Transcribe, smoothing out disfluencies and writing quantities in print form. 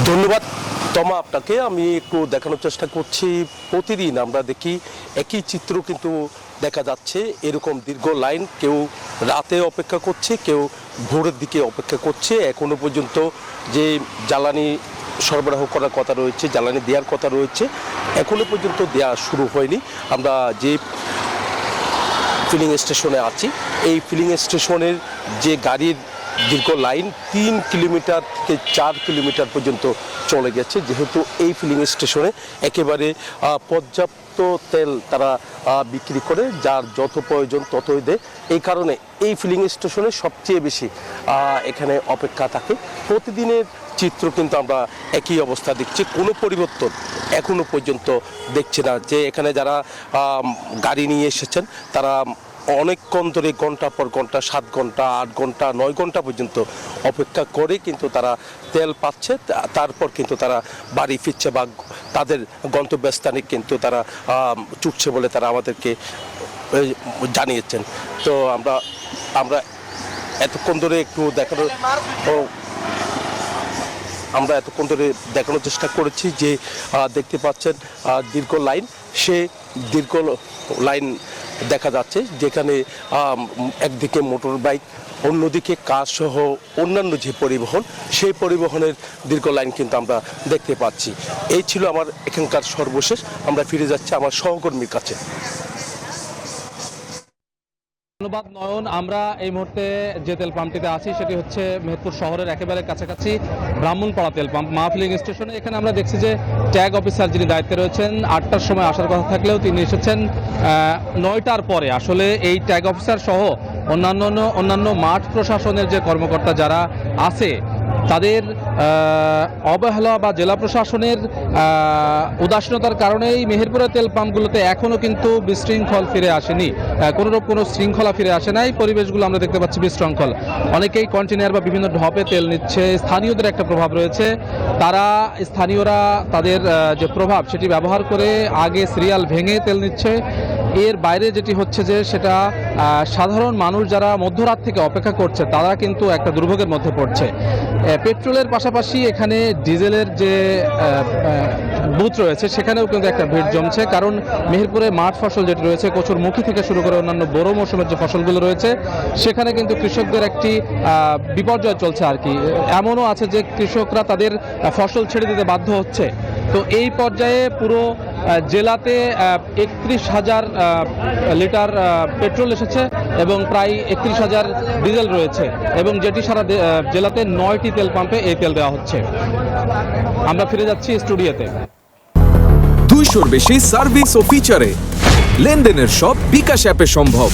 ধন্যবাদ তমা আপনাকে। আমি একটু দেখানোর চেষ্টা করছি, প্রতিদিন আমরা দেখি একই চিত্র কিন্তু দেখা যাচ্ছে, এরকম দীর্ঘ লাইন। কেউ রাতে অপেক্ষা করছে, কেউ ভোরের দিকে অপেক্ষা করছে। এখনো পর্যন্ত যে জ্বালানি সরবরাহ করার কথা রয়েছে, জ্বালানি দেওয়ার কথা রয়েছে, এখনো পর্যন্ত দেওয়া শুরু হয়নি। আমরা যে ফিলিং স্টেশনে আছি, এই ফিলিং স্টেশনের যে গাড়ির দীর্ঘ লাইন 3 কিলোমিটার থেকে 4 কিলোমিটার পর্যন্ত চলে গেছে, যেহেতু এই ফিলিং স্টেশনে একেবারে পর্যাপ্ত তেল তারা বিক্রি করে, যার যত প্রয়োজন ততই দেয়। এই কারণে এই ফিলিং স্টেশনে সবচেয়ে বেশি এখানে অপেক্ষা থাকে। প্রতিদিনের চিত্র কিন্তু আমরা একই অবস্থা দেখছি, কোনো পরিবর্তন এখনো পর্যন্ত দেখছি না। যে এখানে যারা গাড়ি নিয়ে এসেছেন তারা অনেকক্ষণ ধরে ঘন্টা পর ঘন্টা, 7 ঘন্টা, 8 ঘন্টা, 9 ঘন্টা পর্যন্ত অপেক্ষা করে কিন্তু তারা তেল পাচ্ছে। তারপর কিন্তু তারা বাড়ি ফিরছে বা তাদের গন্তব্যস্থানে কিন্তু তারা ছুটছে বলে তারা আমাদেরকে জানিয়েছেন। তো আমরা এতক্ষণ ধরে একটু দেখানোর চেষ্টা করেছি যে দেখতে পাচ্ছেন দীর্ঘ লাইন, সে দীর্ঘ লাইন দেখা যাচ্ছে, যেখানে একদিকে মোটর বাইক, অন্যদিকে কার সহ অন্যান্য যে পরিবহন, সেই পরিবহনের দীর্ঘ লাইন কিন্তু আমরা দেখতে পাচ্ছি। এই ছিল আমার এখানকার সর্বশেষ। আমরা ফিরে যাচ্ছি আমার সহকর্মীর কাছে। ধন্যবাদ নয়ন। আমরা এই মুহূর্তে যে তেল পাম্পটিতে আছি সেটি হচ্ছে মেহেরপুর শহরের একেবারে কাছাকাছি ব্রাহ্মণপাড়া তেল পাম্প, মা ফিলিং স্টেশনে। এখানে আমরা দেখছি যে ট্যাগ অফিসার যিনি দায়িত্বে রয়েছেন 8টার সময় আসার কথা থাকলেও তিনি এসেছেন 9টার পরে। আসলে এই ট্যাগ অফিসার সহ অন্যান্য মাঠ প্রশাসনের যে কর্মকর্তা যারা আছে তাদের অবহেলা বা জেলা প্রশাসনের উদাসীনতার কারণেই মেহেরপুরের তেল পাম্পগুলোতে এখনও কিন্তু বিশৃঙ্খল ফিরে আসেনি, কোনো শৃঙ্খলা ফিরে আসে নাই। পরিবেশগুলো আমরা দেখতে পাচ্ছি বিশৃঙ্খল। অনেকেই কন্টেনার বা বিভিন্ন ঢপে তেল নিচ্ছে। স্থানীয়দের একটা প্রভাব রয়েছে, স্থানীয়রা তাদের যে প্রভাব সেটি ব্যবহার করে আগে সিরিয়াল ভেঙে তেল নিচ্ছে। এর বাইরে যেটি হচ্ছে যে সেটা সাধারণ মানুষ যারা মধ্যরাত থেকে অপেক্ষা করছে তারা কিন্তু একটা দুর্ভোগের মধ্যে পড়ছে। পেট্রোলের পাশাপাশি এখানে ডিজেলের যে বুথ রয়েছে সেখানেও কিন্তু একটা ভিড় জমছে, কারণ মেহেরপুরে মাঠ ফসল যেটি রয়েছে, কচুরমুখী থেকে শুরু করে অন্যান্য বড় মৌসুমের যে ফসলগুলো রয়েছে সেখানে কিন্তু কৃষকদের একটি বিপর্যয় চলছে আর কি। এমনও আছে যে কৃষকরা তাদের ফসল ছেড়ে দিতে বাধ্য হচ্ছে। তো এই পর্যায়ে পুরো জেলাতে 31,000 লিটার পেট্রোল এসেছে এবং প্রায় 31,000 ডিজেল রয়েছে, এবং যেটি সারা জেলাতে 9টি তেল পাম্পে এই তেল দেওয়া হচ্ছে। আমরা ফিরে যাচ্ছি স্টুডিওতে। 200-র বেশি সার্ভিস ও ফিচারে লেনদেনের সব বিকাশ অ্যাপে সম্ভব।